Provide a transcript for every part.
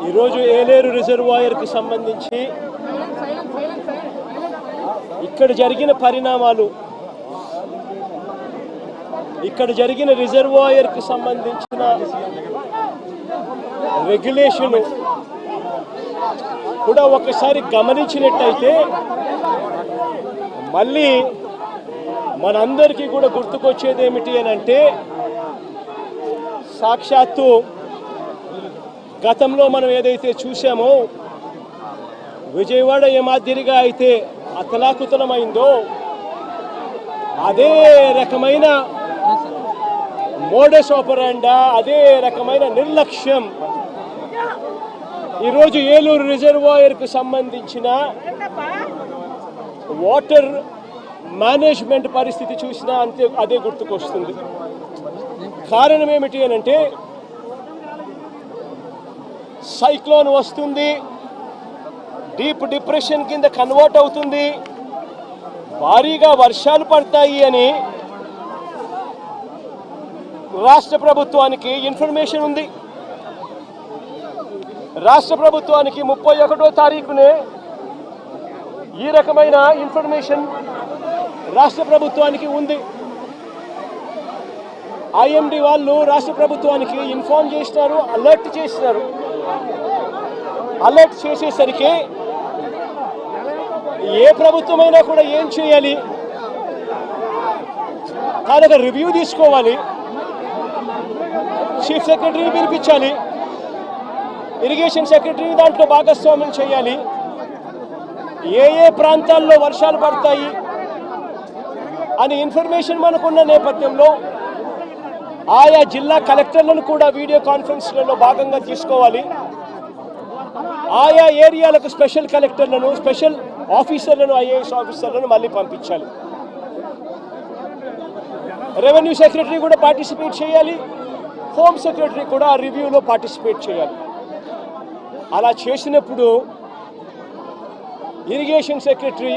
ఈరోజు ఏలేరు రిజర్వాయర్కి సంబంధించి ఇక్కడ జరిగిన పరిణామాలు, ఇక్కడ జరిగిన రిజర్వాయర్కి సంబంధించిన రెగ్యులేషన్ కూడా ఒకసారి గమనించినట్టయితే మళ్ళీ మనందరికీ కూడా గుర్తుకొచ్చేది ఏమిటి అని అంటే, సాక్షాత్తు గతంలో మనం ఏదైతే చూసామో విజయవాడ ఏ మాదిరిగా అయితే అతలాకుతలమైందో అదే రకమైన మోడస్ ఆపరాండా, అదే రకమైన నిర్లక్ష్యం ఈరోజు ఏలూరు రిజర్వాయర్కు సంబంధించిన వాటర్ మేనేజ్మెంట్ పరిస్థితి చూసినా అంతే అదే గుర్తుకొస్తుంది. కారణం ఏమిటి అని అంటే, సైక్లోన్ వస్తుంది, డీప్ డిప్రెషన్ కింద కన్వర్ట్ అవుతుంది, భారీగా వర్షాలు పడతాయి అని రాష్ట్ర ప్రభుత్వానికి ఇన్ఫర్మేషన్ ఉంది. రాష్ట్ర ప్రభుత్వానికి 31వ తారీఖునే ఈ రకమైన ఇన్ఫర్మేషన్ రాష్ట్ర ప్రభుత్వానికి ఉంది. ఐఎండి వాళ్ళు రాష్ట్ర ప్రభుత్వానికి ఇన్ఫార్మ్ చేసినారు, అలర్ట్ చేసినారు. అలర్ట్ చేసేసరికి ఏ ప్రభుత్వమైనా కూడా ఏం చేయాలి, దానికి రివ్యూ తీసుకోవాలి, చీఫ్ సెక్రటరీని పిలిపించాలి, ఇరిగేషన్ సెక్రటరీ దాంట్లో భాగస్వామ్యం చేయాలి, ఏ ఏ ప్రాంతాల్లో వర్షాలు పడతాయి అని ఇన్ఫర్మేషన్ మనకున్న నేపథ్యంలో ఆయా జిల్లా కలెక్టర్లను కూడా వీడియో కాన్ఫరెన్స్లలో భాగంగా తీసుకోవాలి. ఆయా ఏరియాలకు స్పెషల్ కలెక్టర్లను, స్పెషల్ ఆఫీసర్లను, ఐఏఎస్ ఆఫీసర్లను మళ్ళీ పంపించాలి. రెవెన్యూ సెక్రటరీ కూడా పార్టిసిపేట్ చేయాలి, హోమ్ సెక్రటరీ కూడా ఆ రివ్యూలో పార్టిసిపేట్ చేయాలి. అలా చేసినప్పుడు ఇరిగేషన్ సెక్రటరీ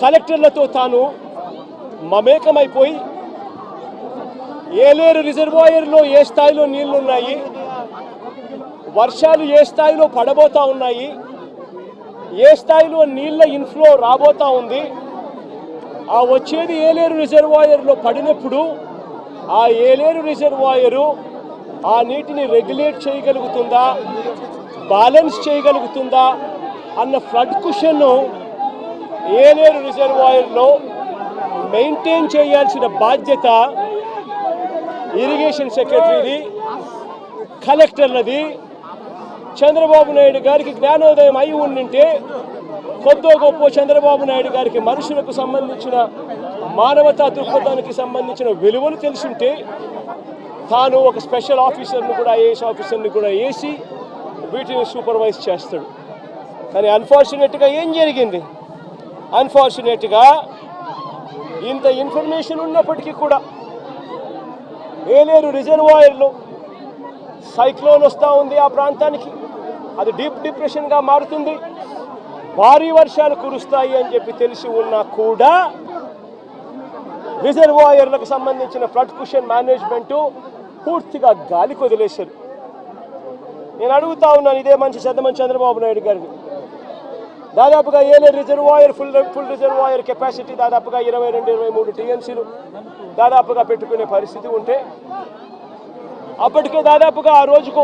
కలెక్టర్లతో తాను మమేకమైపోయి ఏలేరు రిజర్వాయర్లో ఏ స్థాయిలో నీళ్లు ఉన్నాయి, వర్షాలు ఏ స్థాయిలో పడబోతా ఉన్నాయి, ఏ స్థాయిలో నీళ్ళ ఇన్ఫ్లో రాబోతా ఉంది, ఆ వచ్చేది ఏలేరు రిజర్వాయర్లో పడినప్పుడు ఆ ఏలేరు రిజర్వాయరు ఆ నీటిని రెగ్యులేట్ చేయగలుగుతుందా, బ్యాలెన్స్ చేయగలుగుతుందా అన్న ఫ్లడ్ కుషన్ను ఏలేరు రిజర్వాయర్లో మెయింటైన్ చేయాల్సిన బాధ్యత ఇరిగేషన్ సెక్రటరీది, కలెక్టర్లది. చంద్రబాబు నాయుడు గారికి జ్ఞానోదయం అయి ఉండింటే కొద్దో గొప్ప చంద్రబాబు నాయుడు గారికి మనుషులకు సంబంధించిన మానవతా దృక్పథానికి సంబంధించిన విలువలు తెలుసుంటే తాను ఒక స్పెషల్ ఆఫీసర్ని కూడా, ఐఏఎస్ ఆఫీసర్ని కూడా వేసి వీటిని సూపర్వైజ్ చేస్తాడు. కానీ అన్ఫార్చునేట్గా ఏం జరిగింది, అన్ఫార్చునేట్గా ఇంత ఇన్ఫర్మేషన్ ఉన్నప్పటికీ కూడా ఏలేరు రిజర్వాయర్లో సైక్లోన్ వస్తూ ఉంది, ఆ ప్రాంతానికి అది డీప్ డిప్రెషన్గా మారుతుంది, భారీ వర్షాలు కురుస్తాయి అని చెప్పి తెలిసి ఉన్నా కూడా రిజర్వాయర్లకు సంబంధించిన ఫ్లడ్ కుషన్ మేనేజ్మెంటు పూర్తిగా గాలికి వదిలేశారు. నేను అడుగుతా ఉన్నాను ఇదే మంచి మంచి చంద్రబాబు నాయుడు గారిని, దాదాపుగా Yeleru reservoir full reservoir capacity దాదాపుగా 22-23 టీఎంసీలు దాదాపుగా పెట్టుకునే పరిస్థితి ఉంటే అప్పటికే దాదాపుగా ఆ రోజుకు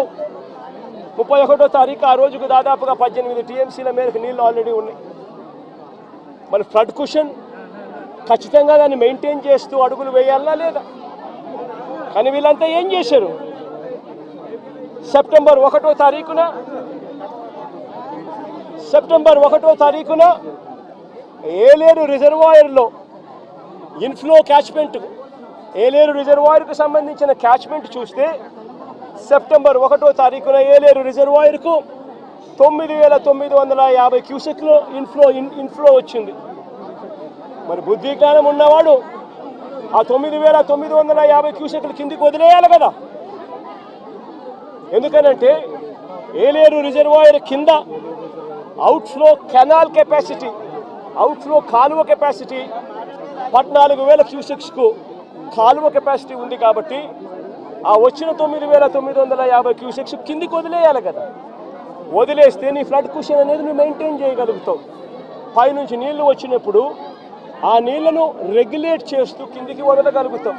31వ తారీఖు ఆ రోజుకు దాదాపుగా 18 టీఎంసీల మేరకు నీళ్ళు ఆల్రెడీ ఉన్నాయి. మరి ఫ్లడ్ కుషన్ ఖచ్చితంగా దాన్ని మెయింటైన్ చేస్తూ అడుగులు వేయాలా లేదా? కానీ వీళ్ళంతా ఏం చేశారు, సెప్టెంబర్ 1వ తారీఖున ఏలేరు రిజర్వాయర్లో ఇన్ఫ్లో క్యాచ్మెంట్, ఏలేరు రిజర్వాయర్కు సంబంధించిన క్యాచ్మెంట్ చూస్తే సెప్టెంబర్ 1వ తారీఖున ఏలేరు రిజర్వాయర్కు 9,950 క్యూసెక్లు ఇన్ఫ్లో వచ్చింది. మరి బుద్ధి జ్ఞానం ఉన్నవాడు ఆ 9,950 క్యూసెక్లు కిందికి వదిలేయాలి కదా. ఎందుకనంటే ఏలేరు రిజర్వాయర్ కింద అవుట్ఫ్లో కెనాల్ కెపాసిటీ, అవుట్ఫ్లో కాలువ కెపాసిటీ 14,000 క్యూసెక్స్కు కాలువ కెపాసిటీ ఉంది. కాబట్టి ఆ వచ్చిన 9,950 క్యూసెక్స్ కిందికి వదిలేయాలి కదా. వదిలేస్తే నీ ఫ్లడ్ కుషన్ అనేది నువ్వు మెయింటైన్ చేయగలుగుతావు. పైనుంచి నీళ్లు వచ్చినప్పుడు ఆ నీళ్లను రెగ్యులేట్ చేస్తూ కిందికి వదలగలుగుతాం.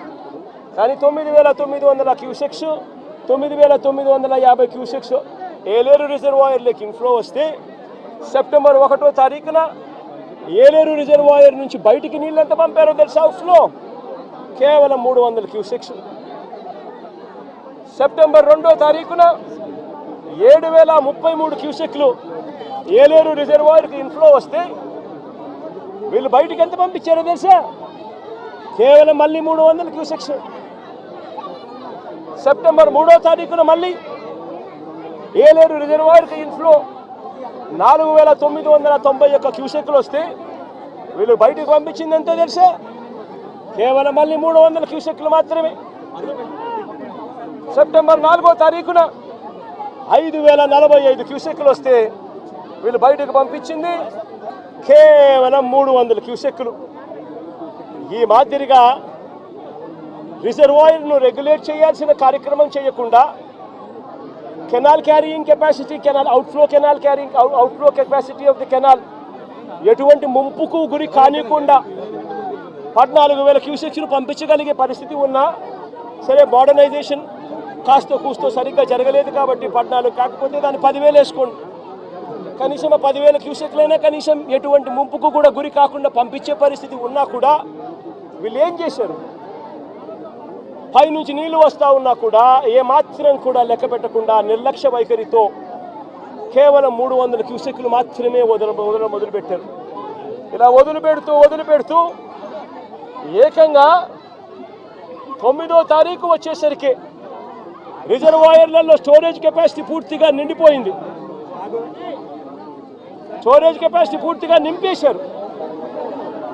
కానీ 9,900 క్యూసెక్స్ 9,950 క్యూసెక్స్ ఏలేరు రిజర్వాయర్లోకి ఇన్ఫ్లో వస్తే సెప్టెంబర్ 1వ తారీఖున ఏలేరు రిజర్వాయర్ నుంచి బయటికి నీళ్ళు ఎంత పంపారో తెలుసా? అవుట్ఫ్లో కేవలం 300 క్యూసెక్స్. సెప్టెంబర్ 2వ తారీఖున 7,033 క్యూసెక్లు ఏలేరు రిజర్వాయర్కి ఇన్ఫ్లో వస్తే వీళ్ళు బయటికి ఎంత పంపించారో తెలుసా? కేవలం మళ్ళీ 300 క్యూసెక్స్. సెప్టెంబర్ 3వ తారీఖున మళ్ళీ ఏలేరు రిజర్వాయర్కి ఇన్ఫ్లో 4,991 క్యూసెక్లు వస్తే వీళ్ళు బయటికి పంపించింది ఎంతో తెలుసా? కేవలం మళ్ళీ 300 క్యూసెక్లు మాత్రమే. సెప్టెంబర్ 4వ తారీఖున 5,045 క్యూసెక్లు వస్తే వీళ్ళు బయటకు పంపించింది కేవలం 300 క్యూసెక్లు. ఈ మాదిరిగా రిజర్వాయర్ను రెగ్యులేట్ చేయాల్సిన కార్యక్రమం చేయకుండా canal carrying capacity, outflow capacity of the canal ఎటువంటి ముంపుకు గురి కానికుండా 14,000 క్యూసెక్స్లు పంపించగలిగే పరిస్థితి ఉన్నా సరే, మోడర్నైజేషన్ కాస్త కూస్తో సరిగ్గా జరగలేదు కాబట్టి 14, కాకపోతే దాన్ని 10,000 వేసుకోండి. కనీసం ఆ 10,000 క్యూసెక్లైనా కనీసం ఎటువంటి ముంపుకు కూడా గురి కాకుండా పంపించే పరిస్థితి ఉన్నా కూడా వీళ్ళు ఏం చేశారు? పైనుంచి నీళ్లు వస్తూ ఉన్నా కూడా ఏమాత్రం కూడా లెక్క పెట్టకుండా నిర్లక్ష్య వైఖరితో కేవలం 300 క్యూసెక్లు మాత్రమే మొదలుపెట్టారు. ఇలా వదిలిపెడుతూ ఏకంగా 9వ తారీఖు వచ్చేసరికి రిజర్వాయర్లలో స్టోరేజ్ కెపాసిటీ పూర్తిగా నిండిపోయింది. స్టోరేజ్ కెపాసిటీ పూర్తిగా నింపేశారు.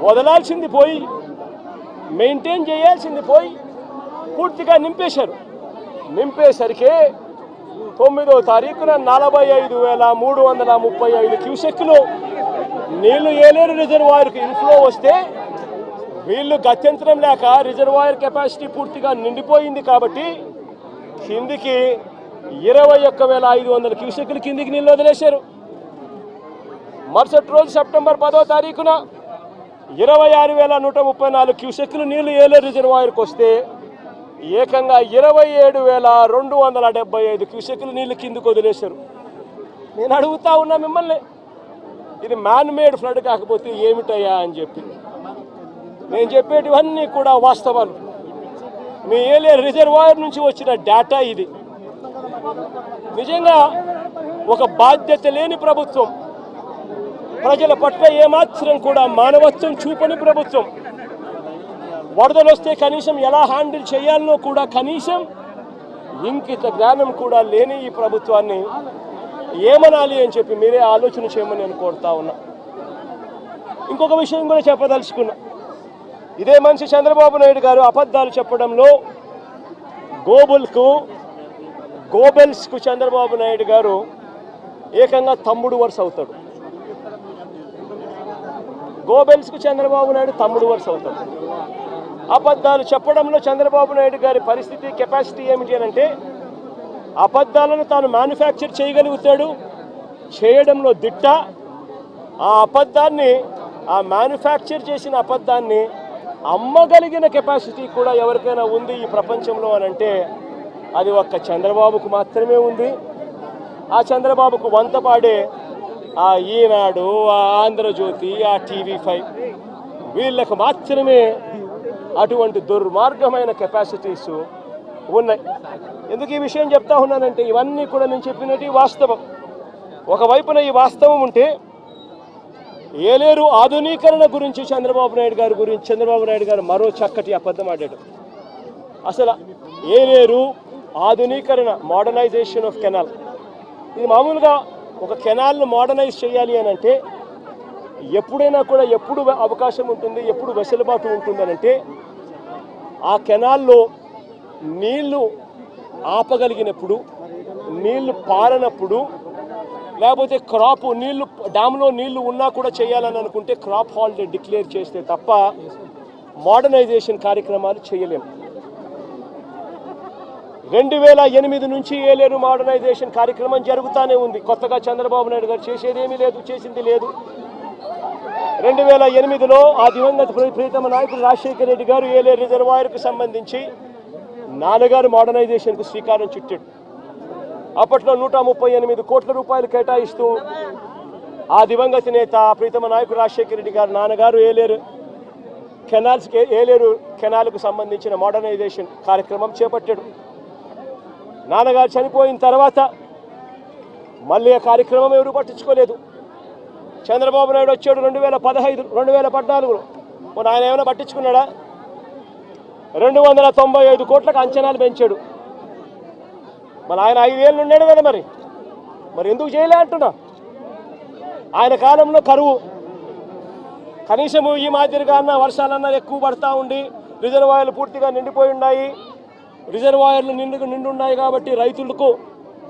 వదలాల్సింది పోయి, మెయింటైన్ చేయాల్సింది పోయి పూర్తిగా నింపేశారు. నింపేసరికి 9వ తారీఖున 45,335 క్యూసెక్లు నీళ్లు ఏలేరు రిజర్వాయర్కి ఇన్ఫ్లో వస్తే వీళ్ళు గత్యంతరం లేక రిజర్వాయర్ కెపాసిటీ పూర్తిగా నిండిపోయింది కాబట్టి కిందికి 21,500 క్యూసెక్లు కిందికి నీళ్ళు వదిలేశారు. మరుసటి రోజు సెప్టెంబర్ 10వ తారీఖున 26,134 క్యూసెక్లు నీళ్లు ఏలేరు రిజర్వాయర్కి వస్తే ఏకంగా 27,275 క్యూసెక్లు నీళ్లు కిందికి వదిలేశారు. నేను అడుగుతా ఉన్నా మిమ్మల్ని, ఇది మ్యాన్ మేడ్ ఫ్లడ్ కాకపోతే ఏమిటయ్యా అని చెప్పి. నేను చెప్పేటివన్నీ కూడా వాస్తవాలు. మీ ఏలేరు రిజర్వాయర్ నుంచి వచ్చిన డేటా ఇది. నిజంగా ఒక బాధ్యత లేని ప్రభుత్వం, ప్రజల పట్ల ఏమాత్రం కూడా మానవత్వం చూపని ప్రభుత్వం, వరదలు వస్తే కనీసం ఎలా హ్యాండిల్ చేయాలనో కూడా కనీసం ఇంకిత జ్ఞానం కూడా లేని ఈ ప్రభుత్వాన్ని ఏమనాలి అని చెప్పి మీరే ఆలోచన చేయమని నేను కోరుతా ఉన్నా. ఇంకొక విషయం కూడా చెప్పదలుచుకున్నా. ఇదే మనిషి చంద్రబాబు నాయుడు గారు అబద్ధాలు చెప్పడంలో గోబెల్స్కు చంద్రబాబు నాయుడు గారు ఏకంగా తమ్ముడు వరుస అవుతాడు. గోబెల్స్కు చంద్రబాబు నాయుడు తమ్ముడు వరుస అవుతాడు. అబద్ధాలు చెప్పడంలో చంద్రబాబు నాయుడు గారి పరిస్థితి, కెపాసిటీ ఏమిటి అని అంటే అబద్ధాలను తాను మ్యానుఫ్యాక్చర్ చేయగలుగుతాడు, చేయడంలో దిట్ట. ఆ మ్యానుఫ్యాక్చర్ చేసిన అబద్ధాన్ని అమ్మగలిగిన కెపాసిటీ కూడా ఎవరికైనా ఉంది ఈ ప్రపంచంలో అని అంటే అది ఒక్క చంద్రబాబుకు మాత్రమే ఉంది. ఆ చంద్రబాబుకు వంతపాడే ఆ ఈనాడు, ఆ ఆంధ్రజ్యోతి, ఆ TV5 వీళ్ళకు మాత్రమే అటువంటి దుర్మార్గమైన కెపాసిటీస్ ఉన్నాయి. ఎందుకు ఈ విషయం చెప్తా ఉన్నానంటే ఇవన్నీ కూడా నేను చెప్పినట్టు వాస్తవం. ఒకవైపున ఈ వాస్తవం ఉంటే ఏలేరు ఆధునీకరణ గురించి చంద్రబాబు నాయుడు గారు మరో చక్కటి అబద్ధం ఆడాడు. అసలు ఏలేరు ఆధునీకరణ, మోడర్నైజేషన్ ఆఫ్ కెనాల్, ఇది మామూలుగా ఒక కెనాల్ను మోడర్నైజ్ చేయాలి అని అంటే ఎప్పుడైనా కూడా ఎప్పుడు అవకాశం ఉంటుంది, ఎప్పుడు వెసులుబాటు ఉంటుందనంటే ఆ కెనాల్లో నీళ్లు ఆపగలిగినప్పుడు, నీళ్లు పారనప్పుడు, లేకపోతే క్రాప్ నీళ్లు డ్యామ్లో నీళ్లు ఉన్నా కూడా చేయాలని అనుకుంటే క్రాప్ హాలిడే డిక్లేర్ చేస్తే తప్ప మోడర్నైజేషన్ కార్యక్రమాలు చేయలేము. 2008 నుంచి ఏలేరు మోడర్నైజేషన్ కార్యక్రమం జరుగుతూనే ఉంది. కొత్తగా చంద్రబాబు నాయుడు గారు చేసేదేమీ లేదు, చేసింది లేదు. 2008లో ఆ దివంగత ప్రీతమ నాయకుడు రాజశేఖర రెడ్డి గారు ఏలేరు రిజర్వాయర్కు సంబంధించి నాన్నగారు మోడర్నైజేషన్కు శ్రీకారం చుట్టాడు. అప్పట్లో 138 కోట్ల రూపాయలు కేటాయిస్తూ ఆ దివంగత నేత ప్రీతమ నాయకుడు రాజశేఖర రెడ్డి గారు నాన్నగారు ఏలేరు కెనాల్కు సంబంధించిన మోడర్నైజేషన్ కార్యక్రమం చేపట్టాడు. నాన్నగారు చనిపోయిన తర్వాత మళ్ళీ ఆ కార్యక్రమం ఎవరు పట్టించుకోలేదు. చంద్రబాబు నాయుడు వచ్చాడు 2014లో. మన ఆయన ఏమైనా పట్టించుకున్నాడా? 295 కోట్లకు అంచనాలు పెంచాడు. మన ఆయన 5 ఏళ్ళు ఉన్నాడు కదా, మరి ఎందుకు చేయలే అంటున్నా. ఆయన కాలంలో కరువు, కనీసం ఈ మాదిరిగా అన్న వర్షాలన్నా ఎక్కువ పడతా ఉండి రిజర్వాయర్లు పూర్తిగా నిండిపోయి ఉన్నాయి. రిజర్వాయర్లు నిండున్నాయి కాబట్టి రైతులకు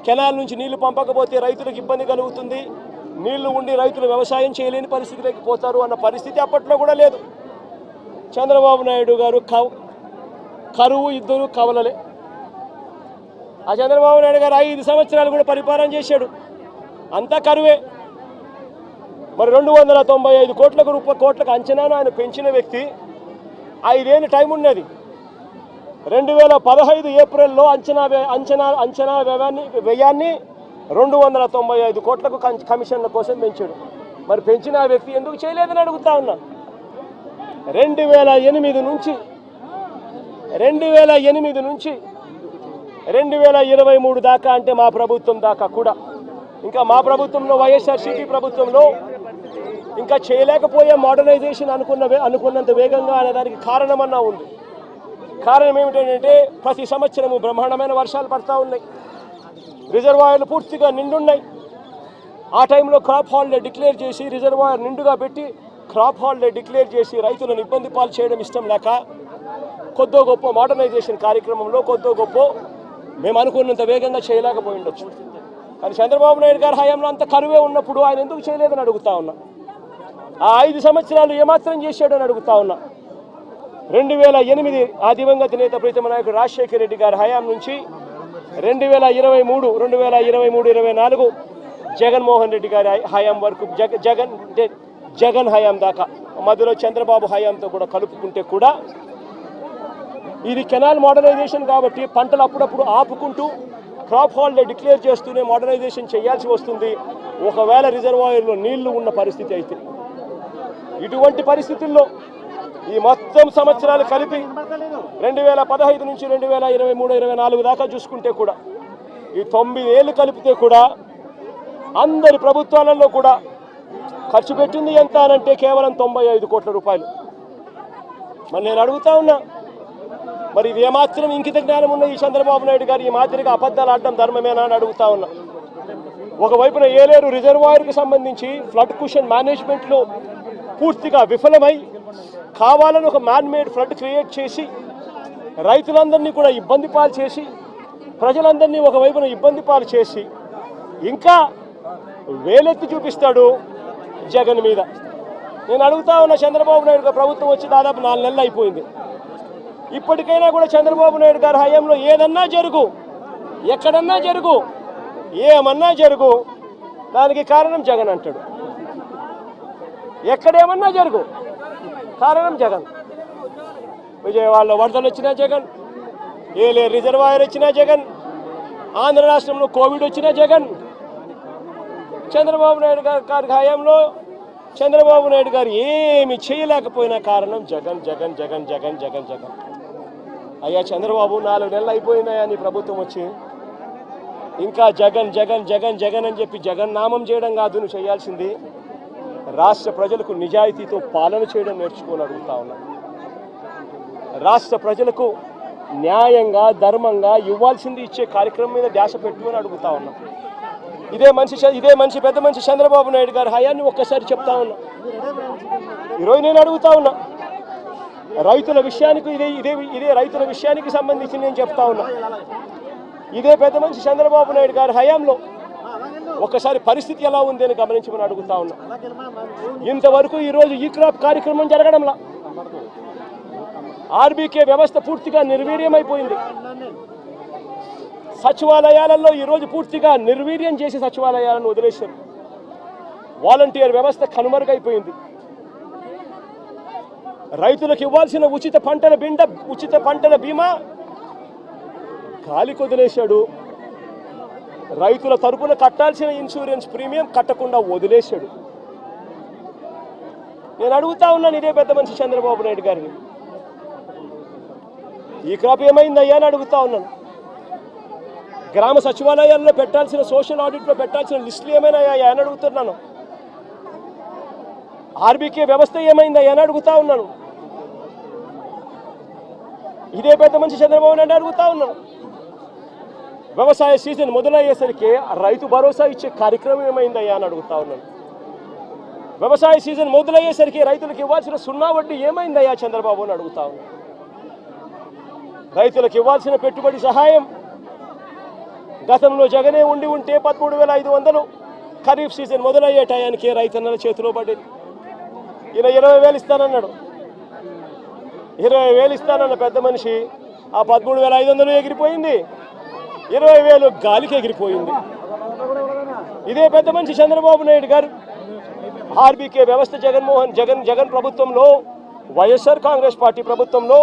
కెనాల్ నుంచి నీళ్లు పంపకపోతే రైతులకు ఇబ్బంది కలుగుతుంది. నీళ్లు ఉండి రైతులు వ్యవసాయం చేయలేని పరిస్థితిలోకి పోతారు అన్న పరిస్థితి అప్పట్లో కూడా లేదు. చంద్రబాబు నాయుడు గారు కరువు ఇద్దరు కవలలే. ఆ చంద్రబాబు నాయుడు గారు 5 సంవత్సరాలు కూడా పరిపాలన చేశాడు, అంతా కరువే. మరి 295 కోట్లకు అంచనాను ఆయన పెంచిన వ్యక్తి 5 ఏళ్ళు టైం ఉన్నది. 2015 ఏప్రిల్లో అంచనా వ్యయాన్ని 295 కోట్లకు కమిషన్ల కోసం పెంచాడు. మరి పెంచిన ఆ వ్యక్తి ఎందుకు చేయలేదని అడుగుతా ఉన్నా. 2008 నుంచి 2023 దాకా, అంటే మా ప్రభుత్వం దాకా కూడా, ఇంకా మా ప్రభుత్వంలో వైఎస్ఆర్సీపీ ప్రభుత్వంలో ఇంకా చేయలేకపోయే మోడర్నైజేషన్ అనుకున్నంత వేగంగా అనేదానికి కారణమన్నా ఉంది. కారణం ఏమిటంటే ప్రతి సంవత్సరము బ్రహ్మాండమైన వర్షాలు పడతా ఉన్నాయి, రిజర్వాయర్లు పూర్తిగా నిండున్నాయి. ఆ టైంలో క్రాప్ హాలిడే డిక్లేర్ చేసి రిజర్వాయర్ నిండుగా పెట్టి క్రాప్ హాలిడే డిక్లేర్ చేసి రైతులను ఇబ్బంది పాలు చేయడం ఇష్టం లేక కొద్దో గొప్ప మోడర్నైజేషన్ కార్యక్రమంలో కొద్దో గొప్ప మేము అనుకున్నంత వేగంగా చేయలేకపోయి ఉండొచ్చు. కానీ చంద్రబాబు నాయుడు గారి హయాంలో అంత కరువే ఉన్నప్పుడు ఆయన ఎందుకు చేయలేదని అడుగుతా ఉన్నా. ఆ 5 సంవత్సరాలు ఏమాత్రం చేశాడని అడుగుతా ఉన్నా. 2008 ఆ దివంగత నేత ప్రీతమ నాయకుడు రాజశేఖర రెడ్డి గారి హయాం నుంచి 2023-24 జగన్మోహన్ రెడ్డి గారి హయాం వరకు, జగన్ హయాం దాకా, మధ్యలో చంద్రబాబు హయాంతో కూడా కలుపుకుంటే కూడా ఇది కెనాల్ మోడర్నైజేషన్ కాబట్టి పంటలు అప్పుడప్పుడు ఆపుకుంటూ క్రాప్ హాలిడే డిక్లేర్ చేస్తూనే మోడర్నైజేషన్ చేయాల్సి వస్తుంది. ఒకవేళ రిజర్వాయర్లో నీళ్లు ఉన్న పరిస్థితి అయితే, ఇటువంటి పరిస్థితుల్లో ఈ మొత్తం సంవత్సరాలు కలిపి 2015 నుంచి 2023-24 దాకా చూసుకుంటే కూడా ఈ 9 ఏళ్ళు కలిపితే కూడా అందరి ప్రభుత్వాలలో కూడా ఖర్చు పెట్టింది ఎంత అనంటే కేవలం 95 కోట్ల రూపాయలు. మరి నేను అడుగుతా ఉన్నా, మరి ఇది ఏమాత్రం ఇంకిత జ్ఞానం ఉన్న ఈ చంద్రబాబు నాయుడు గారు ఈ మాదిరిగా అబద్ధాలు ఆడడం ధర్మమేనా అని అడుగుతా ఉన్నా. ఒకవైపున ఏలేరు రిజర్వాయర్కి సంబంధించి ఫ్లడ్ కుషన్ మేనేజ్మెంట్లో పూర్తిగా విఫలమై కావాలని ఒక మ్యాన్మేడ్ ఫ్లడ్ క్రియేట్ చేసి రైతులందరినీ కూడా ఇబ్బంది పాలు చేసి ప్రజలందరినీ ఒకవైపున ఇబ్బంది పాలు చేసి ఇంకా వేలెత్తి చూపిస్తాడు జగన్ మీద. నేను అడుగుతా ఉన్న, చంద్రబాబు నాయుడు గారు ప్రభుత్వం వచ్చి దాదాపు 4 నెలలు అయిపోయింది. ఇప్పటికైనా కూడా చంద్రబాబు నాయుడు గారి హయాంలో ఏదన్నా జరుగు, ఎక్కడన్నా జరుగు, ఏమన్నా జరుగు, దానికి కారణం జగన్ అంటాడు. ఎక్కడేమన్నా జరుగు, కారణం జగన్. విజయవాడలో వరదలు వచ్చినా జగన్, ఏలేరు రిజర్వాయర్ వచ్చినా జగన్, ఆంధ్ర రాష్ట్రంలో కోవిడ్ వచ్చినా జగన్. చంద్రబాబు నాయుడు గారి హయాంలో చంద్రబాబు నాయుడు గారు ఏమి చేయలేకపోయినా కారణం జగన్ జగన్ జగన్ జగన్ జగన్ జగన్. అయ్యా చంద్రబాబు, 4 నెలలు అయిపోయినాయా నీ ప్రభుత్వం వచ్చి? ఇంకా జగన్ జగన్ జగన్ జగన్ అని చెప్పి జగన్ నామం చేయడం కాదు నువ్వు చేయాల్సింది. రాష్ట్ర ప్రజలకు నిజాయితీతో పాలన చేయడం నేర్చుకొని అడుగుతా ఉన్నా. రాష్ట్ర ప్రజలకు న్యాయంగా ధర్మంగా ఇవ్వాల్సింది ఇచ్చే కార్యక్రమం మీద ధ్యాస పెట్టుకొని అడుగుతా ఉన్నా. ఇదే పెద్ద మనిషి చంద్రబాబు నాయుడు గారి హయాన్ని ఒక్కసారి చెప్తా ఉన్నా. ఈరోజు నేను అడుగుతా ఉన్నా, రైతుల విషయానికి ఇదే రైతుల విషయానికి సంబంధించి నేను చెప్తా ఉన్నా. ఇదే పెద్ద మనిషి చంద్రబాబు నాయుడు గారి హయాంలో ఒక్కసారి పరిస్థితి ఎలా ఉంది అని గమనించమని అడుగుతా ఉన్నా. ఇంతవరకు ఈరోజు ఈ క్రాప్ కార్యక్రమం జరగడంలా ఆర్బీకే వ్యవస్థ పూర్తిగా నిర్వీర్యమైపోయింది. సచివాలయాలలో ఈరోజు పూర్తిగా నిర్వీర్యం చేసి సచివాలయాలను వదిలేశారు. వాలంటీర్ వ్యవస్థ కనుమరుగైపోయింది. రైతులకు ఇవ్వాల్సిన ఉచిత పంటల బీమా గాలికి వదిలేశాడు. రైతుల తరపున కట్టాల్సిన ఇన్సూరెన్స్ ప్రీమియం కట్టకుండా వదిలేశాడు. నేను అడుగుతా ఉన్నాను ఇదే పెద్ద మనిషి చంద్రబాబు నాయుడు గారిని, ఈ క్రాప్ ఏమైందయ్యా అని అడుగుతా ఉన్నాను. గ్రామ సచివాలయాల్లో పెట్టాల్సిన సోషల్ ఆడిట్లో పెట్టాల్సిన లిస్టులు ఏమైనాయా అని అడుగుతున్నాను. ఆర్బీకే వ్యవస్థ ఏమైందయ్యా అని అడుగుతా ఉన్నాను. ఇదే పెద్ద మనిషి చంద్రబాబు నాయుడు అడుగుతా ఉన్నాను. వ్యవసాయ సీజన్ మొదలయ్యేసరికి రైతు భరోసా ఇచ్చే కార్యక్రమం ఏమైందయ్యా అని అడుగుతా ఉన్నాను. వ్యవసాయ సీజన్ మొదలయ్యేసరికి రైతులకు ఇవ్వాల్సిన 0 వడ్డీ ఏమైందయ్యా చంద్రబాబు అని అడుగుతా ఉన్నాను. రైతులకు ఇవ్వాల్సిన పెట్టుబడి సహాయం గతంలో జగనే ఉంటే 13,500 ఖరీఫ్ సీజన్ మొదలయ్యే టయానికి రైతన్నల చేతిలో పడేది. ఈయన 20,000 ఇస్తానన్నాడు. 20,000 ఇస్తానన్న పెద్ద మనిషి ఆ 13,500 ఎగిరిపోయింది, 20,000 గాలికి ఎగిరిపోయింది. ఇదే పెద్ద మనిషి చంద్రబాబు నాయుడు గారు ఆర్బీకే వ్యవస్థ జగన్ ప్రభుత్వంలో, వైఎస్ఆర్ కాంగ్రెస్ పార్టీ ప్రభుత్వంలో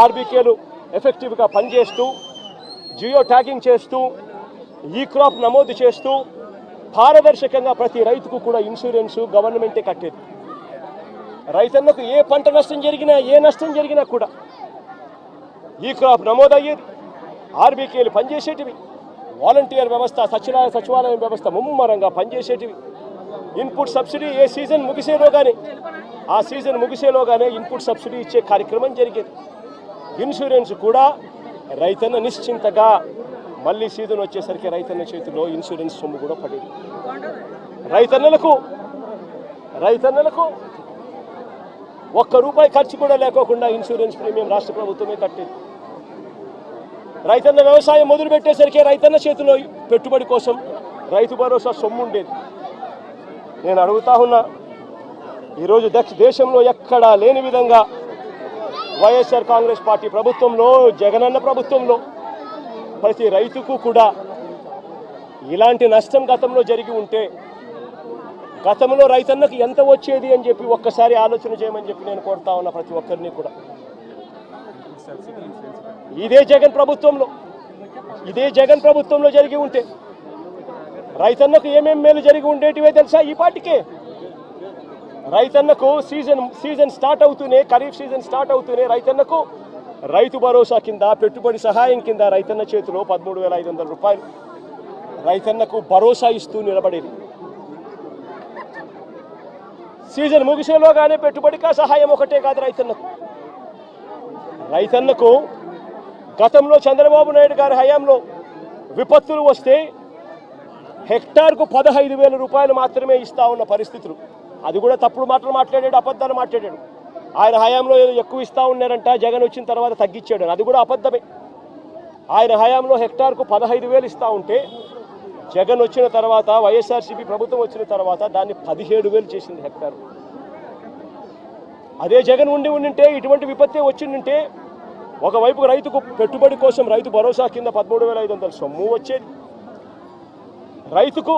ఆర్బీకేలు ఎఫెక్టివ్గా పనిచేస్తూ, జియో ట్యాగింగ్ చేస్తూ, ఈ క్రాప్ నమోదు చేస్తూ, పారదర్శకంగా ప్రతి రైతుకు కూడా ఇన్సూరెన్సు గవర్నమెంటే కట్టేది. రైతన్నకు ఏ పంట నష్టం జరిగినా, ఏ నష్టం జరిగినా కూడా ఈ క్రాప్ నమోదయ్యేది. ఆర్బీకేలు పనిచేసేటివి. వాలంటీర్ వ్యవస్థ, సచివాలయం వ్యవస్థ ముమ్మరంగా పనిచేసేటివి. ఇన్పుట్ సబ్సిడీ ఏ సీజన్ ముగిసేలోగానే ఇన్పుట్ సబ్సిడీ ఇచ్చే కార్యక్రమం జరిగేది. ఇన్సూరెన్స్ కూడా రైతన్న నిశ్చింతగా మళ్ళీ సీజన్ వచ్చేసరికి రైతన్న చేతిలో ఇన్సూరెన్స్ సొమ్ము కూడా పడేది. రైతన్నలకు ₹1 ఖర్చు కూడా లేకోకుండా ఇన్సూరెన్స్ ప్రీమియం రాష్ట్ర ప్రభుత్వమే కట్టేది. రైతన్న వ్యవసాయం మొదలు పెట్టేసరికి రైతన్న చేతిలో పెట్టుబడి కోసం రైతు భరోసా సొమ్ము ఉండేది. నేను అడుగుతా ఉన్నా, ఈరోజు దేశంలో ఎక్కడా లేని విధంగా వైఎస్ఆర్ కాంగ్రెస్ పార్టీ ప్రభుత్వంలో, జగనన్న ప్రభుత్వంలో ప్రతి రైతుకు కూడా ఇలాంటి నష్టం గతంలో జరిగి ఉంటే గతంలో రైతన్నకు ఎంత వచ్చేది అని చెప్పి ఒక్కసారి ఆలోచన చేయమని చెప్పి నేను కోరుతా ఉన్నా ప్రతి ఒక్కరిని కూడా. ఇదే జగన్ ప్రభుత్వంలో జరిగి ఉంటే రైతన్నకు ఏమేం మేలు జరిగి ఉండేటివే తెలుసా? ఈ పాటికే రైతన్నకు సీజన్ స్టార్ట్ అవుతూనే, ఖరీఫ్ సీజన్ స్టార్ట్ అవుతూనే రైతన్నకు రైతు భరోసా కింద, పెట్టుబడి సహాయం కింద రైతన్న చేతిలో ₹13,500 రైతన్నకు భరోసా ఇస్తూ నిలబడేది. సీజన్ ముగిసేలోగానే పెట్టుబడిగా సహాయం ఒకటే కాదు రైతన్నకు గతంలో చంద్రబాబు నాయుడు గారి హయాంలో విపత్తులు వస్తే హెక్టార్కు ₹15,000 మాత్రమే ఇస్తా ఉన్న పరిస్థితులు. అది కూడా తప్పుడు మాటలు మాట్లాడాడు, అబద్ధాలు మాట్లాడాడు. ఆయన హయాంలో ఎక్కువ ఇస్తా ఉన్నారంట, జగన్ వచ్చిన తర్వాత తగ్గించాడు. అది కూడా అబద్ధమే. ఆయన హయాంలో హెక్టార్కు 15,000 ఇస్తా ఉంటే జగన్ వచ్చిన తర్వాత, వైఎస్ఆర్సీపీ ప్రభుత్వం వచ్చిన తర్వాత దాన్ని 17,000 చేసింది హెక్టార్. అదే జగన్ ఉంటే ఇటువంటి విపత్తే వచ్చిందంటే ఒకవైపు రైతుకు పెట్టుబడి కోసం రైతు భరోసా కింద 13,500 సొమ్ము వచ్చేది, రైతుకు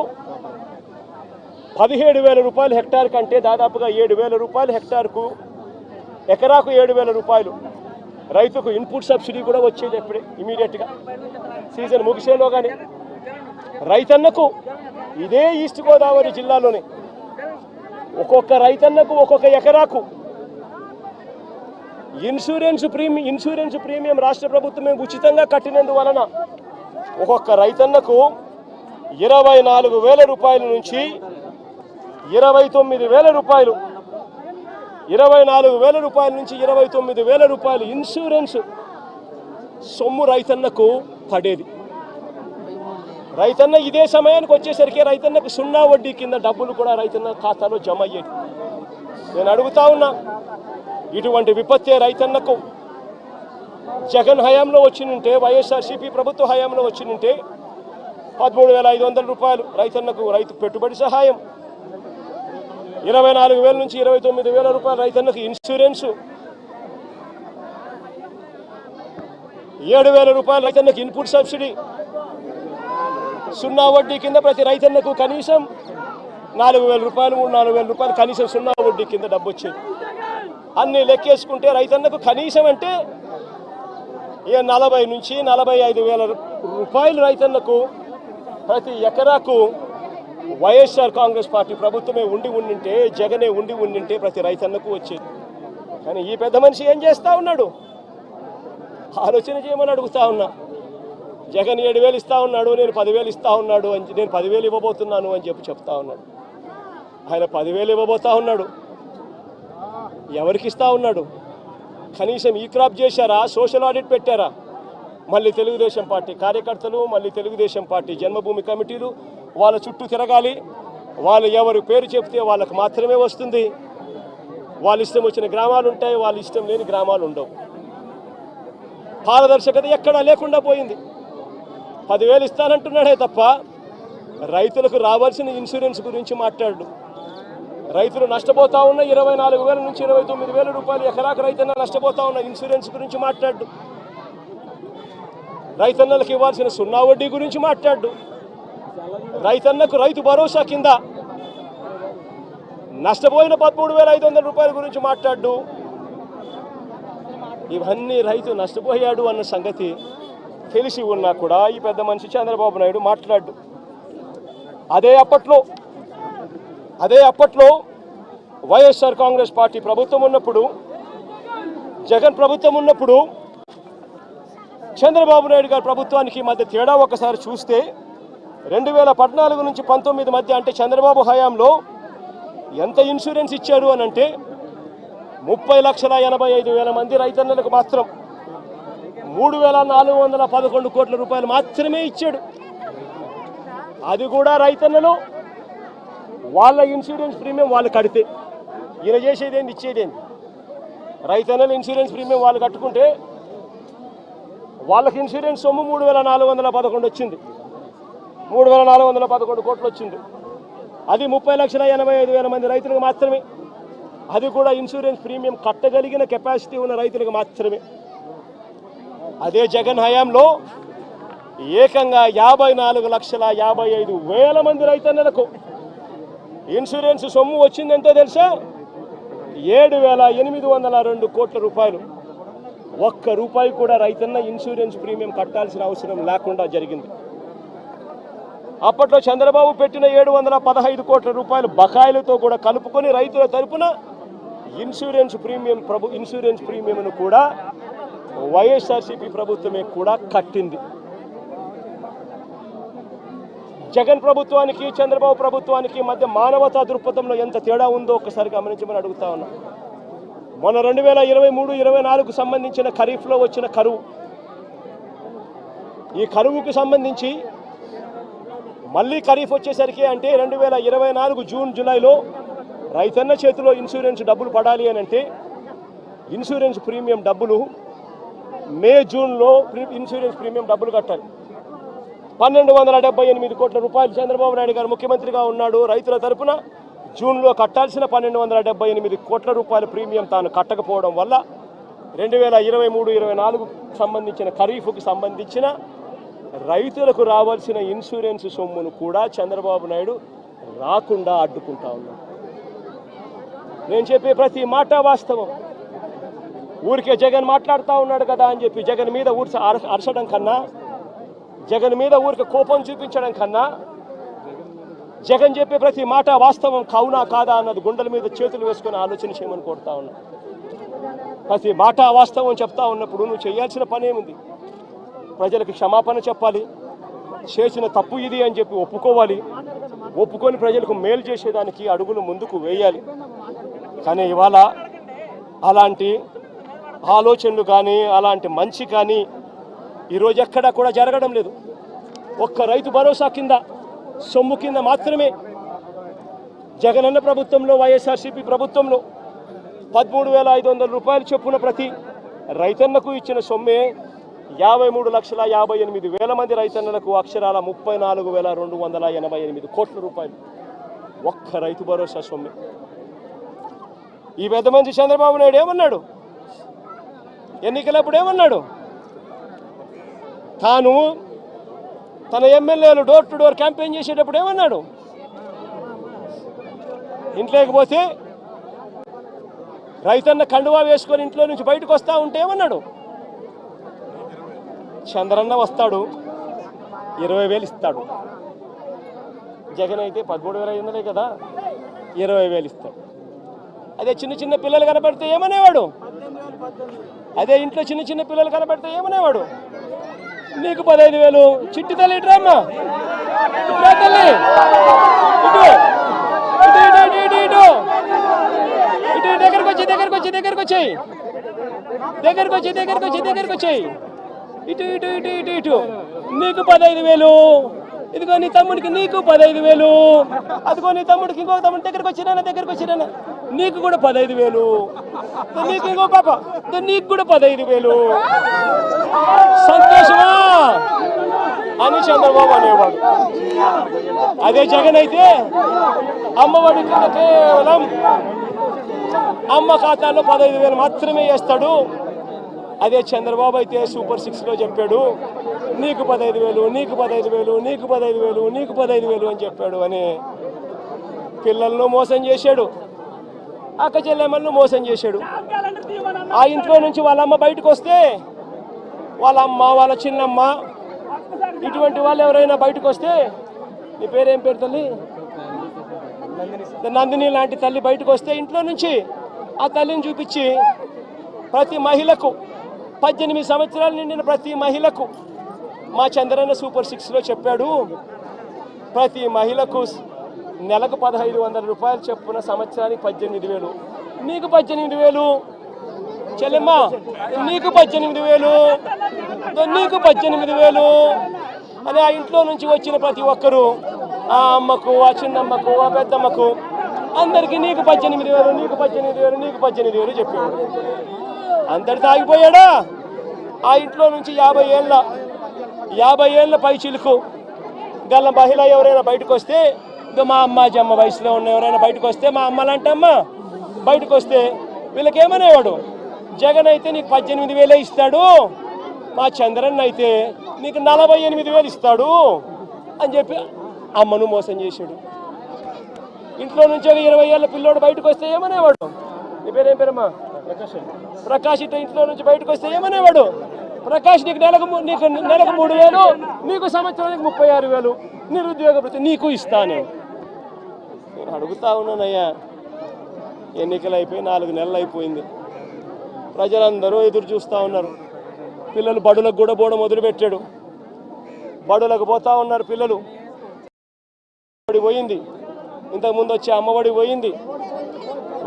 ₹17,000 హెక్టార్ కంటే దాదాపుగా ₹7,000 హెక్టార్కు, ఎకరాకు ₹7,000 రైతుకు ఇన్పుట్ సబ్సిడీ కూడా వచ్చేది. ఎప్పుడే ఇమీడియట్గా సీజన్ ముగిసేలోగానే రైతన్నకు ఇదే ఈస్ట్ గోదావరి జిల్లాలోనే ఒక్కొక్క రైతన్నకు ఒక్కొక్క ఎకరాకు ఇన్సూరెన్స్ ప్రీమియం రాష్ట్ర ప్రభుత్వమే ఉచితంగా కట్టినందువలన ఒక్కొక్క రైతన్నకు ₹24,000 నుంచి ₹29,000, ₹24,000 నుంచి ₹29,000 ఇన్సూరెన్స్ సొమ్ము రైతన్నకు పడేది. రైతన్న ఇదే సమయానికి వచ్చేసరికి రైతన్నకు 0 వడ్డీ కింద డబ్బులు కూడా రైతన్న ఖాతాలో జమ అయ్యేది. నేను అడుగుతా ఉన్నా, ఇటువంటి విపత్తే రైతన్నకు జగన్ హయాంలో వచ్చినుంటే, వైఎస్ఆర్సీపీ ప్రభుత్వ హయాంలో వచ్చినుంటే ₹13,500 రైతన్నకు రైతు పెట్టుబడి సహాయం, ₹24,000 నుంచి ₹29,000 రైతన్నకు ఇన్సూరెన్సు, 7,000 రూపాయలు రైతన్నకు ఇన్పుట్ సబ్సిడీ, 0 వడ్డీ కింద ప్రతి రైతన్నకు కనీసం 4,000 రూపాయలు 4,000 రూపాయలు కనీసం 0 వడ్డీ కింద డబ్బు వచ్చేది. అన్నీ లెక్కేసుకుంటే రైతన్నకు కనీసం అంటే 40 నుంచి 45,000 రూపాయలు రైతన్నకు ప్రతి ఎకరాకు వైఎస్ఆర్ కాంగ్రెస్ పార్టీ ప్రభుత్వమే ఉండింటే, జగనే ఉండింటే ప్రతి రైతన్నకు వచ్చేది. కానీ ఈ పెద్ద మనిషి ఏం చేస్తూ ఉన్నాడు? ఆలోచన చేయమని అడుగుతా ఉన్నా. జగన్ 7,000 ఇస్తా ఉన్నాడు, నేను 10,000 ఇస్తా ఉన్నాడు అని, నేను 10,000 ఇవ్వబోతున్నాను అని చెప్తా ఉన్నాడు. ఆయన 10,000 ఇవ్వబోతా ఉన్నాడు. ఎవరికి ఇస్తా ఉన్నాడు? కనీసం ఈ క్రాప్ చేశారా? సోషల్ ఆడిట్ పెట్టారా? మళ్ళీ తెలుగుదేశం పార్టీ కార్యకర్తలు, మళ్ళీ తెలుగుదేశం పార్టీ జన్మభూమి కమిటీలు వాళ్ళ చుట్టూ తిరగాలి. వాళ్ళు ఎవరు పేరు చెప్తే వాళ్ళకు మాత్రమే వస్తుంది. వాళ్ళ ఇష్టం వచ్చిన గ్రామాలు ఉంటాయి, వాళ్ళ ఇష్టం లేని గ్రామాలు ఉండవు. పారదర్శకత ఎక్కడా లేకుండా పోయింది. 10,000 ఇస్తానంటున్నాడే తప్ప రైతులకు రావాల్సిన ఇన్సూరెన్స్ గురించి మాట్లాడు. రైతులు నష్టపోతా ఉన్న 24,000 నుంచి 29,000 రూపాయలు ఎకరాకు రైతన్న నష్టపోతా ఉన్న ఇన్సూరెన్స్ గురించి మాట్లాడు. రైతన్నలకు ఇవ్వాల్సిన 0 వడ్డీ గురించి మాట్లాడు. రైతన్నకు రైతు భరోసా కింద నష్టపోయిన 13,500 రూపాయల గురించి మాట్లాడు. ఇవన్నీ రైతు నష్టపోయాడు అన్న సంగతి తెలిసి ఉన్నా కూడా ఈ పెద్ద మనిషి చంద్రబాబు నాయుడు మాట్లాడు. అదే అప్పట్లో వైఎస్ఆర్ కాంగ్రెస్ పార్టీ ప్రభుత్వం ఉన్నప్పుడు, జగన్ ప్రభుత్వం ఉన్నప్పుడు, చంద్రబాబు నాయుడు గారి ప్రభుత్వానికి మధ్య తేడా ఒకసారి చూస్తే 2014 నుంచి 19 మధ్య అంటే చంద్రబాబు హయాంలో ఎంత ఇన్సూరెన్స్ ఇచ్చారు అని అంటే 30,85,000 మంది రైతన్నలకు మాత్రం 3,411 కోట్ల రూపాయలు మాత్రమే ఇచ్చాడు. అది కూడా రైతన్నలు వాళ్ళ ఇన్సూరెన్స్ ప్రీమియం వాళ్ళు కడితే. ఈయన చేసేదేంటి, ఇచ్చేదేంటి? రైతన్నలు ఇన్సూరెన్స్ ప్రీమియం వాళ్ళు కట్టుకుంటే వాళ్ళకి ఇన్సూరెన్స్ సొమ్ము 3,411 వచ్చింది. 3,411 కోట్లు వచ్చింది. అది 30,85,000 మంది రైతులకు మాత్రమే. అది కూడా ఇన్సూరెన్స్ ప్రీమియం కట్టగలిగిన కెపాసిటీ ఉన్న రైతులకు మాత్రమే. అదే జగన్ హయాంలో ఏకంగా 54,55,000 మంది రైతన్నలకు ఇన్సూరెన్స్ సొమ్ము వచ్చింది. ఎంతో తెలుసా? 7,802 కోట్ల రూపాయలు. ఒక్క రూపాయి కూడా రైతన్న ఇన్సూరెన్స్ ప్రీమియం కట్టాల్సిన అవసరం లేకుండా జరిగింది. అప్పట్లో చంద్రబాబు పెట్టిన 715 కోట్ల రూపాయలు బకాయిలతో కూడా కలుపుకొని రైతుల తరపున ఇన్సూరెన్స్ ప్రీమియంను కూడా వైఎస్ఆర్సీపీ ప్రభుత్వమే కూడా కట్టింది. జగన్ ప్రభుత్వానికి చంద్రబాబు ప్రభుత్వానికి మధ్య మానవతా దృక్పథంలో ఎంత తేడా ఉందో ఒకసారి గమనించమని అడుగుతా ఉన్నా. మొన్న 2023-24 సంబంధించిన ఖరీఫ్లో వచ్చిన కరువు, ఈ కరువుకు సంబంధించి మళ్ళీ ఖరీఫ్ వచ్చేసరికి అంటే 2024 జూన్ జూలైలో రైతన్న చేతిలో ఇన్సూరెన్స్ డబ్బులు పడాలి అని అంటే ఇన్సూరెన్స్ ప్రీమియం డబ్బులు మే జూన్లో ఇన్సూరెన్స్ ప్రీమియం డబ్బులు కట్టాలి. 1,278 కోట్ల రూపాయలు చంద్రబాబు నాయుడు గారు ముఖ్యమంత్రిగా ఉన్నాడు. రైతుల తరపున జూన్లో కట్టాల్సిన 1,278 కోట్ల రూపాయల ప్రీమియం తాను కట్టకపోవడం వల్ల 2023-24 సంబంధించిన ఖరీఫ్కు సంబంధించిన రైతులకు రావాల్సిన ఇన్సూరెన్స్ సొమ్మును కూడా చంద్రబాబు నాయుడు రాకుండా అడ్డుకుంటా ఉన్నాడు. నేను చెప్పే ప్రతి మాట వాస్తవం. ఊరికే జగన్ మాట్లాడుతూ ఉన్నాడు కదా అని చెప్పి జగన్ మీద అరచడం కన్నా, జగన్ మీద ఊరికి కోపం చూపించడం కన్నా, జగన్ చెప్పే ప్రతి మాట వాస్తవం కావునా కాదా అన్నది గుండెల మీద చేతులు వేసుకొని ఆలోచన చేయమని కోరుతా ఉన్నా. ప్రతి మాట వాస్తవం చెప్తా ఉన్నప్పుడు నువ్వు చేయాల్సిన పని ఏముంది? ప్రజలకు క్షమాపణ చెప్పాలి. చేసిన తప్పు ఇది అని చెప్పి ఒప్పుకోవాలి. ఒప్పుకొని ప్రజలకు మేలు చేసేదానికి అడుగులు ముందుకు వేయాలి. కానీ ఇవాళ అలాంటి ఆలోచనలు కానీ అలాంటి మంచి కానీ ఈరోజు ఎక్కడా కూడా జరగడం లేదు. ఒక్క రైతు భరోసా కింద సొమ్ము కింద మాత్రమే జగనన్న ప్రభుత్వంలో, వైఎస్ఆర్సీపీ ప్రభుత్వంలో 13,500 రూపాయలు చొప్పున ప్రతి రైతన్నకు ఇచ్చిన సొమ్మే 53,58,000 మంది రైతన్నలకు అక్షరాల 34,288 కోట్ల రూపాయలు ఒక్క రైతు భరోసా సొమ్మే. ఈ పెద్ద మంచి చంద్రబాబు నాయుడు ఏమన్నాడు? ఎన్నికలప్పుడు ఏమన్నాడు? తాను తన ఎమ్మెల్యేలు డోర్ టు డోర్ క్యాంపెయిన్ చేసేటప్పుడు ఏమన్నాడు? ఇంట్లోకి పోతే రైతన్న కండువా వేసుకొని ఇంట్లో నుంచి బయటకు వస్తా ఉంటే ఏమన్నాడు? చంద్రన్న వస్తాడు 20,000 ఇస్తాడు. జగన్ అయితే 13,500 కదా, 20,000 ఇస్తాడు. అదే చిన్న చిన్న పిల్లలు కనపడితే ఏమనేవాడు? అదే ఇంట్లో చిన్న చిన్న పిల్లలు కనపడితే ఏమనేవాడు? నీకు 15,000. చిట్టి తల్లి ఇట్రామ్మా, ఇట్రా తల్లి, ఇటు ఇటు ఇటు ఇటు ఇటు ఇటు దగ్గరకు వచ్చి దగ్గరకు వచ్చి దగ్గరకు వచ్చాయి దగ్గరకు వచ్చి దగ్గరకు వచ్చి దగ్గరకు వచ్చాయి ఇటు ఇటు ఇటు ఇటు ఇటు నీకు 15,000. ఇదిగో నీ తమ్ముడికి నీకు 15,000. అదిగో నీ తమ్ముడికి ఇంకో తమ్ముడి దగ్గరకు వచ్చినా నీకు కూడా 15,000. నీకు ఇంకో పాప నీకు కూడా 15,000. సంతోషమా అని చంద్రబాబు అనేవాడు. అదే జగన్ అయితే అమ్మఒడి కింద కేవలం అమ్మ ఖాతాలో 15,000 మాత్రమే వేస్తాడు. అదే చంద్రబాబు అయితే సూపర్ 6లో చెప్పాడు నీకు 15,000, నీకు 15,000, నీకు 15,000, నీకు 15,000 అని చెప్పాడు. అని పిల్లలను మోసం చేశాడు, అక్క చెల్లెమ్మలను మోసం చేశాడు. ఆ ఇంట్లో నుంచి వాళ్ళ అమ్మ బయటకు వస్తే వాళ్ళ అమ్మ, వాళ్ళ చిన్నమ్మ, ఇటువంటి వాళ్ళు ఎవరైనా బయటకు వస్తే, నీ పేరేం పేరు తల్లి? నందిని లాంటి తల్లి బయటకు వస్తే ఇంట్లో నుంచి ఆ తల్లిని చూపించి ప్రతి మహిళకు 18 సంవత్సరాలు నిండిన ప్రతి మహిళకు మా చంద్రన్న సూపర్ 6లో చెప్పాడు ప్రతి మహిళకు నెలకు 1,500 రూపాయలు చొప్పున సంవత్సరానికి 18,000. నీకు 18,000 చెల్లెమ్మ, నీకు 18,000, నీకు 18,000 అని ఆ ఇంట్లో నుంచి వచ్చిన ప్రతి ఒక్కరూ ఆ అమ్మకు, ఆ చిన్నమ్మకు, ఆ పెద్దమ్మకు అందరికీ నీకు 18,000, నీకు 18,000, నీకు 18,000 చెప్పాడు. అందరితో ఆగిపోయాడా? ఆ ఇంట్లో నుంచి 50 ఏళ్ళ పై చిలుకు గల మహిళ ఎవరైనా బయటకు వస్తే, మా అమ్మ జమ్మ వయసులో ఉన్న ఎవరైనా బయటకు వస్తే, మా అమ్మలంటమ్మ బయటకు వస్తే వీళ్ళకేమనేవాడు? జగన్ అయితే నీకు 18,000 ఇస్తాడు, మా చంద్రన్ అయితే నీకు 48,000 ఇస్తాడు అని చెప్పి అమ్మను మోసం చేశాడు. ఇంట్లో నుంచి ఒక 20 ఏళ్ళ పిల్లోడు బయటకు వస్తే ఏమనేవాడు? నీ పేరేం పేరమ్మా? ప్రకాష్. ఇట్లా ఇంట్లో నుంచి బయటకు వస్తే ఏమనేవాడు? ప్రకాష్ నీకు నెలకు 3,000, నీకు సంవత్సరానికి 36,000 నిరుద్యోగ భృతి నీకు ఇస్తాను. నేను అడుగుతా ఉన్నానయ్యా, ఎన్నికలు అయిపోయి 4 నెలలు అయిపోయింది. ప్రజలందరూ ఎదురు చూస్తూ ఉన్నారు. పిల్లలు బడులకు కూడా పోవడం మొదలుపెట్టాడు. బడులకు పోతా ఉన్నారు పిల్లలు. పోయింది, ఇంతకుముందు వచ్చే అమ్మఒడి పోయింది.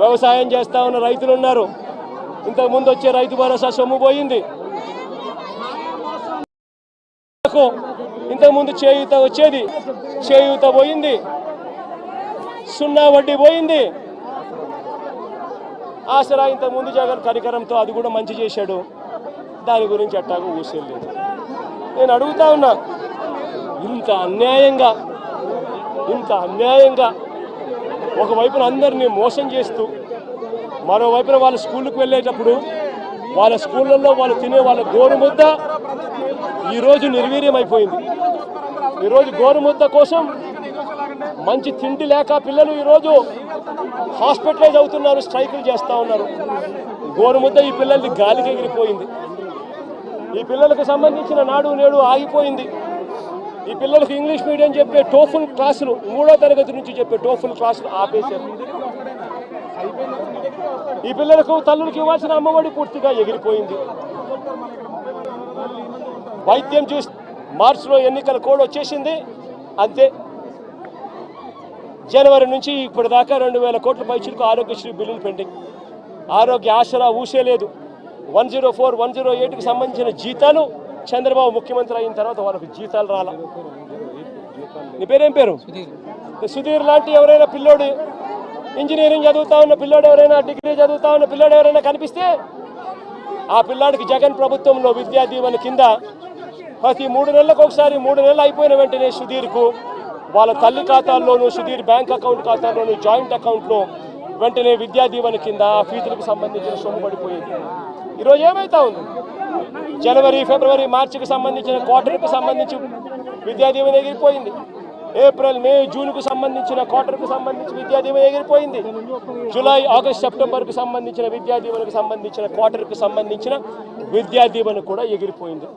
వ్యవసాయం చేస్తూ ఉన్న రైతులు ఉన్నారు, ఇంతకుముందు వచ్చే రైతు భరోసా సొమ్ము పోయింది. ఇంతకుముందు చేయూత వచ్చేది, చేయూత పోయింది. 0 వడ్డీ పోయింది. ఆసరా ఇంతకుముందు జగన్ కరికరంతో అది కూడా మంచి చేశాడు. దాని గురించి అట్టాగా ఊసేయలేదు. నేను అడుగుతా ఉన్నా, ఇంత అన్యాయంగా ఒకవైపున అందరినీ మోసం చేస్తూ, మరోవైపున వాళ్ళ స్కూళ్ళకు వెళ్ళేటప్పుడు వాళ్ళ స్కూళ్ళల్లో వాళ్ళు తినే వాళ్ళ గోరుముద్ద ఈరోజు నిర్వీర్యమైపోయింది. ఈరోజు గోరుముద్ద కోసం మంచి తిండి లేక పిల్లలు ఈరోజు హాస్పిటలైజ్ అవుతున్నారు, స్ట్రైకులు చేస్తూ ఉన్నారు. గోరుముద్ద ఈ పిల్లల్ని గాలికి ఎగిరిపోయింది. ఈ పిల్లలకు సంబంధించిన నాడు నేడు ఆగిపోయింది. ఈ పిల్లలకు ఇంగ్లీష్ మీడియం చెప్పే టోఫుల్ క్లాసులు, 3వ తరగతి నుంచి చెప్పే టోఫుల్ క్లాసులు ఆపేశారు. ఈ పిల్లలకు తల్లులకు ఇవ్వాల్సిన అమ్మఒడి పూర్తిగా ఎగిరిపోయింది. వైద్యం చూసి మార్చిలో ఎన్నికల కోడ్ వచ్చేసింది, అంతే. జనవరి నుంచి ఇప్పటిదాకా 2,000 కోట్ల పైచులకు ఆరోగ్యశ్రీ బిల్లులు పెండింగ్. ఆరోగ్య ఆసరా ఊసేలేదు. 104, 108కి సంబంధించిన జీతాలు చంద్రబాబు ముఖ్యమంత్రి అయిన తర్వాత వాళ్ళకు జీతాలు రాలా. నీ పేరేం పేరు? సుధీర్ లాంటి ఎవరైనా పిల్లోడు, ఇంజనీరింగ్ చదువుతా ఉన్న పిల్లోడు, ఎవరైనా డిగ్రీ చదువుతా ఉన్న పిల్లోడు ఎవరైనా కనిపిస్తే ఆ పిల్లాడికి జగన్ ప్రభుత్వంలో విద్యా దీవెన కింద ప్రతి 3 నెలలకు ఒకసారి, 3 నెలలు అయిపోయిన వెంటనే సుధీర్కు వాళ్ళ తల్లి ఖాతాల్లోనూ, సుధీర్ బ్యాంక్ అకౌంట్ ఖాతాల్లోనూ, జాయింట్ అకౌంట్లో వెంటనే విద్యా దీవెన కింద ఫీజులకు సంబంధించిన సొమ్ము పడిపోయింది. ఈరోజు ఏమైతా ఉంది? జనవరి ఫిబ్రవరి మార్చికి సంబంధించిన క్వార్టర్కి సంబంధించి విద్యా దీవెన ఎగిరిపోయింది. ఏప్రిల్ మే జూన్కు సంబంధించిన క్వార్టర్కు సంబంధించి విద్యా దీవెన ఎగిరిపోయింది. జూలై ఆగస్ట్ సెప్టెంబర్కు సంబంధించిన విద్యా దీవెనకు సంబంధించిన క్వార్టర్కు సంబంధించిన విద్యా దీవెన కూడా ఎగిరిపోయింది.